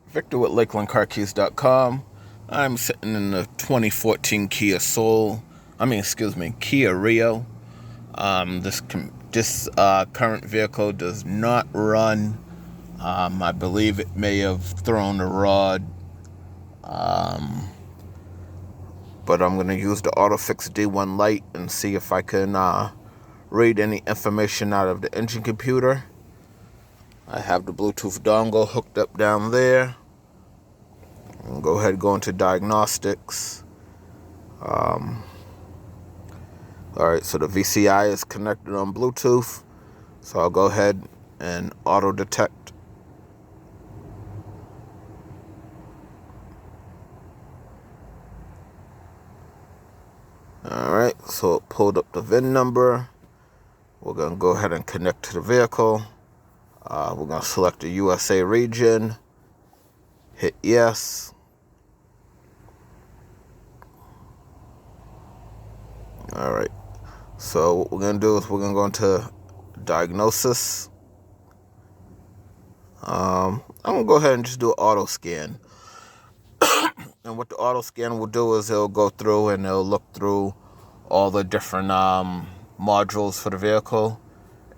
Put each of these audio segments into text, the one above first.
Victor with LakelandCarKeys.com. I'm sitting in the 2014 Kia Rio. This current vehicle does not run. I believe it may have thrown a rod. But I'm going to use the Otofix D1 Lite and see if I can read any information out of the engine computer. I have the Bluetooth dongle hooked up down there. I'll go ahead and go into diagnostics. Alright, so the VCI is connected on Bluetooth. So I'll go ahead and auto detect. Alright, so it pulled up the VIN number. We're going to go ahead and connect to the vehicle. We're going to select the USA region. Hit yes. Alright, so what we're going to do is we're going to go into diagnosis. I'm going to go ahead and just do an auto scan. And what the auto scan will do is it'll go through and it'll look through all the different modules for the vehicle.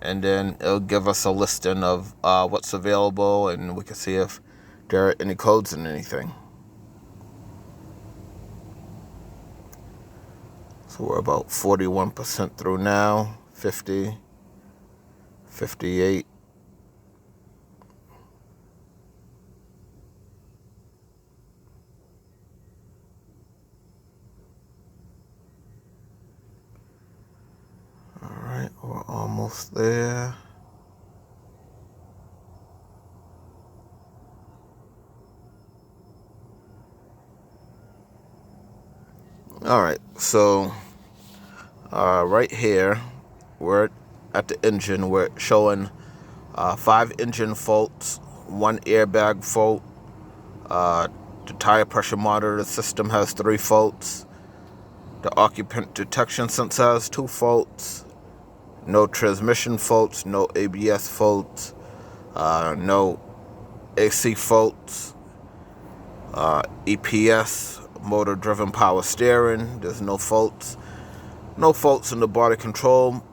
And then it'll give us a listing of what's available, and we can see if there are any codes in anything. So we're about 41% through now. 50, 58. Alright, we're almost there. Alright, so right here, we're at the engine. We're showing 5 engine faults, 1 airbag fault. The tire pressure monitor system has 3 faults. The occupant detection sensor has 2 faults. No transmission faults, no ABS faults, no AC faults, EPS, motor driven power steering, there's no faults. No faults in the body control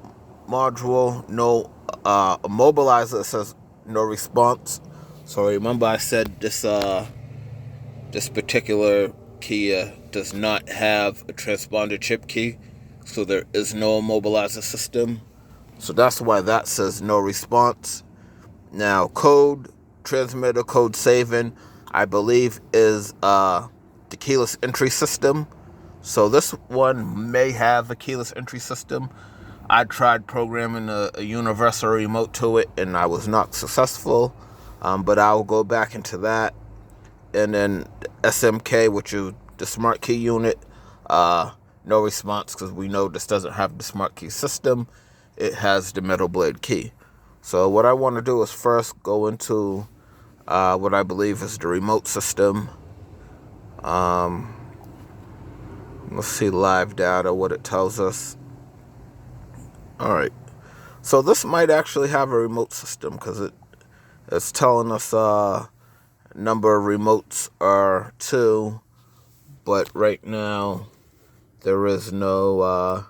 module, no immobilizer says no response. So remember I said this particular Kia does not have a transponder chip key, so there is no immobilizer system. So that's why that says no response. Now, code transmitter, code saving, I believe is the keyless entry system. So this one may have a keyless entry system. I tried programming a universal remote to it, and I was not successful. But I'll go back into that. And then the SMK, which is the smart key unit, no response, because we know this doesn't have the smart key system. It has the metal blade key. So what I want to do is first go into what I believe is the remote system. Let's see live data, what it tells us. Alright, so this might actually have a remote system, because it's telling us number of remotes are 2, but right now there is no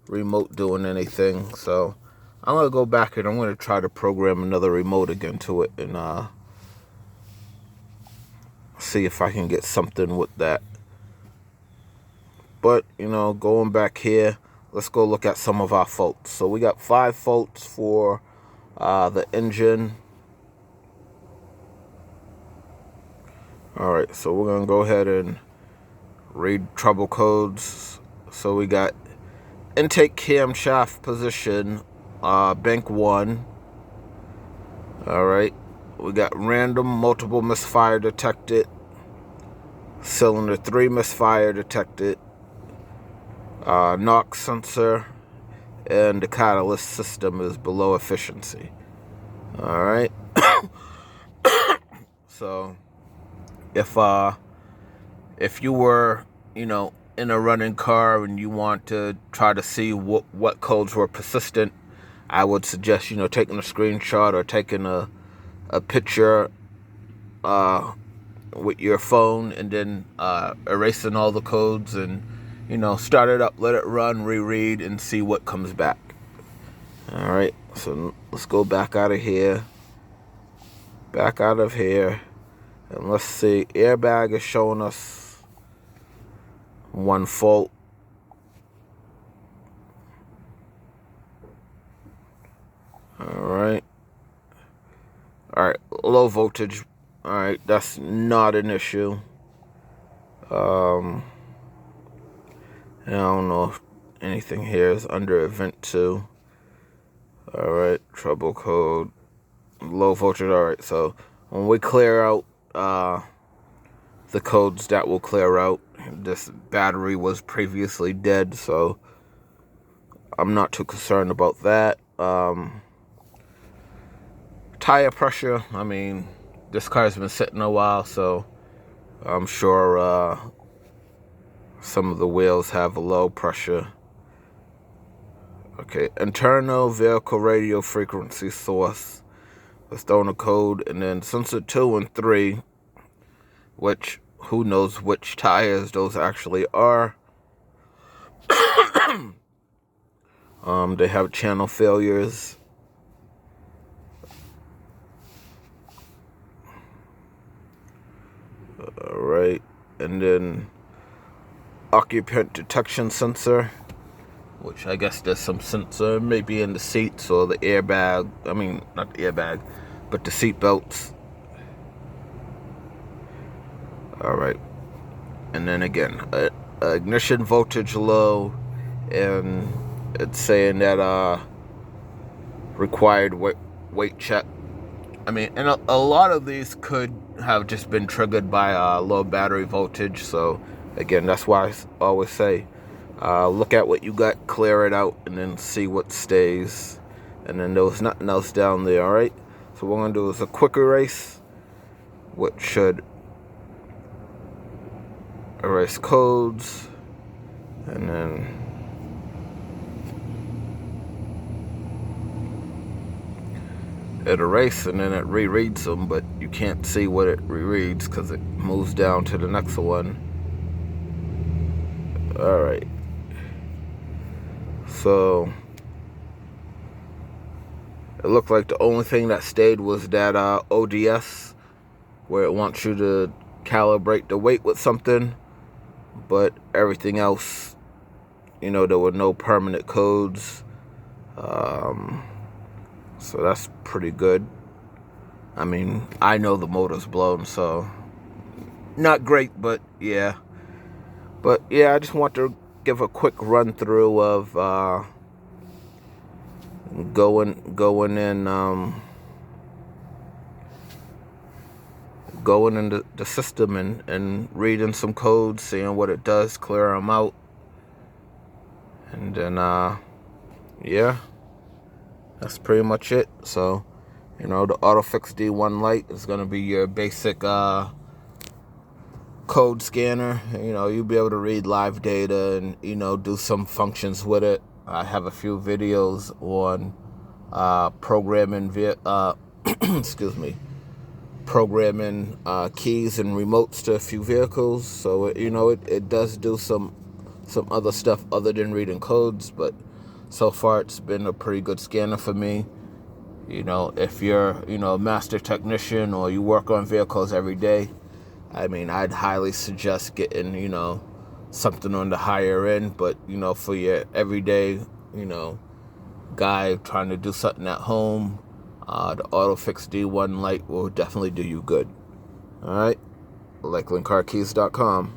remote doing anything. So I'm going to go back and I'm going to try to program another remote again to it and see if I can get something with that. But, going back here, let's go look at some of our faults. So we got 5 faults for the engine. Alright, so we're going to go ahead and read trouble codes. So we got intake camshaft position, bank 1. Alright, we got random multiple misfire detected. Cylinder 3 misfire detected. Knock sensor, and the catalyst system is below efficiency. Alright. So if you were, in a running car and you want to try to see what codes were persistent, I would suggest, taking a screenshot or taking a picture with your phone and then erasing all the codes and, start it up, let it run, reread, and see what comes back. All right, so let's go back out of here. Back out of here. And let's see, airbag is showing us 1 fault. Alright, low voltage. Alright, that's not an issue. I don't know if anything here is under event 2. Alright, trouble code, low voltage. Alright, so when we clear out the codes, that will clear out. This battery was previously dead, so I'm not too concerned about that. Tire pressure, I mean, this car's been sitting a while, so I'm sure some of the wheels have a low pressure. Okay, internal vehicle radio frequency source. Let's throw in a code, and then sensor 2 and 3, which, who knows which tires those actually are. They have channel failures. Alright, and then occupant detection sensor, which I guess there's some sensor maybe in the seats or the airbag. I mean, not the airbag, but the seat belts. Alright, and then again, ignition voltage low, and it's saying that required weight check. I mean, and a lot of these could have just been triggered by low battery voltage. So again, that's why I always say, look at what you got, clear it out, and then see what stays. And then there was nothing else down there. All right, so what we're gonna do is a quick erase, which should erase codes, and then it erases, and then it rereads them, but you can't see what it rereads because it moves down to the next one. Alright, so it looked like the only thing that stayed was that ODS, where it wants you to calibrate the weight with something, but everything else, there were no permanent codes. So that's pretty good. I mean, I know the motor's blown, so not great, but yeah. But yeah, I just want to give a quick run through of going into the system and reading some codes, seeing what it does, clear them out, and then yeah. That's pretty much it. So, the Otofix D1 Lite is going to be your basic code scanner. You'll be able to read live data and, do some functions with it. I have a few videos on programming programming keys and remotes to a few vehicles. So, it does do some other stuff other than reading codes, but so far it's been a pretty good scanner for me. If you're, a master technician or you work on vehicles every day, I mean, I'd highly suggest getting, something on the higher end. But, for your everyday, guy trying to do something at home, the Otofix D1 Lite will definitely do you good. All right, LakelandCarKeys.com.